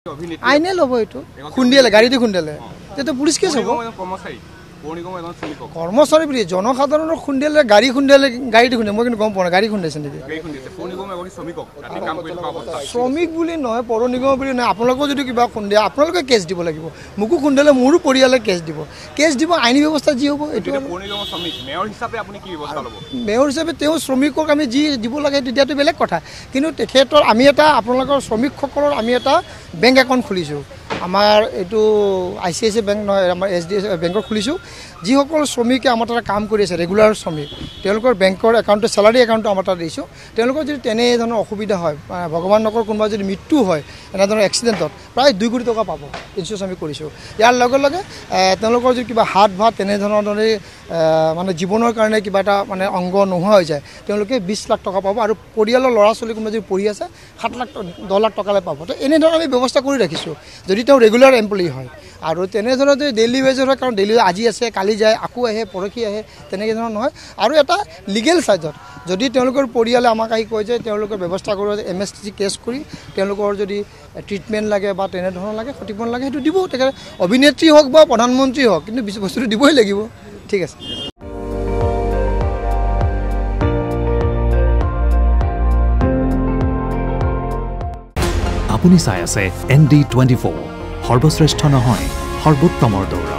আইনে ল'ব এইটো খুন্দিয়ালে গাড়ী দি খুন্দিয়ালে তেতিয়া পুলিচ কেছ হ'ব কৰ্মচাৰী বুলি জনসাধাৰণৰ খুন্দিয়ালে গাড়ী খুন্দিয়ালে গাড়ী দি খুন্দিয়ালে মই কিন্তু গম পোৱা নাই গাড়ী খুন্দিয়াইছে নেকি শ্ৰমিক বুলি নহয় পৌৰ নিগম বুলি নহয় আপোনালোকেও যদি কিবা খুন্দিয়া আপোনালোকে কেছ দিব লাগিব মোকো খুন্দিয়ালে মোৰো পৰিয়ালে কেছ দিব আইনী ব্যৱস্থা যি হ'ব এইটো মেয়ৰ হিচাপে তেওঁ শ্ৰমিকক আমি যি দিব লাগে তেতিয়াতো বেলেগ কথা কিন্তু তেখেতৰ আমি এটা আপোনালোকৰ শ্ৰমিকসকলৰ আমি এটা বেংক একাউণ্ট খুলিছোঁ আমাৰ এইটো ICICI বেংক নহয় আমাৰ HDFC বেংকৰ খুলিছোঁ যিসকল শ্ৰমিকে আমাৰ তাত কাম কৰি আছে ৰেগুলাৰ শ্ৰমিক তেওঁলোকৰ বেংকৰ একাউণ্টটো চেলাৰী একাউণ্টটো আমাৰ তাত দিছোঁ তেওঁলোকৰ যদি তেনে ধৰণৰ অসুবিধা হয় ভগৱান নকৰ কোনোবা যদি মৃত্যু হয় এনেধৰণৰ এক্সিডেণ্টত প্ৰায় 2 কোটি টকা পাব ইঞ্চুৰেঞ্চ আমি কৰিছোঁ ইয়াৰ লগে লগে তেওঁলোকৰ যদি কিবা হাত ভাত তেনেধৰণৰ মানে জীৱনৰ কাৰণে কিবা এটা মানে অংগ নোহোৱা হৈ যায় তেওঁলোকে 20 লাখ টকা পাব আৰু পৰিয়ালৰ ল'ৰা ছোৱালী কোনোবা যদি পঢ়ি আছে 7 লাখ 10 লাখ টকালৈ পাব তো এনেধৰণৰ আমি ব্যৱস্থা কৰি ৰাখিছোঁ যদি তেওঁ ৰেগুলাৰ এমপ্লয়ি হয় আৰু তেনেধৰণৰ যদি ডেইলি ৱেজৰ হয় কাৰণ ডেইলি আজি আছে কালি যায় আকৌ আহে পৰহি আহে তেনেকৈ ধৰণৰ নহয় আৰু এটা লিগেল চাইজত যদি তেওঁলোকৰ পৰিয়ালে আমাক আহি কয় যে তেওঁলোকৰ ব্যৱস্থা কৰিব MSTC কেছ কৰি তেওঁলোকৰ যদি ট্ৰিটমেণ্ট লাগে বা তেনেধৰণৰ লাগে ক্ষতিপূৰণ লাগে সেইটো দিব তেখেতে অভিনেত্ৰী হওক বা প্ৰধানমন্ত্ৰী হওক কিন্তু বস্তুটো দিবই লাগিব ঠিক আছে আপুনি চাই আছে ND24 সৰ্বশ্ৰেষ্ঠ নহয় সৰ্বোত্তমৰ দৌৰ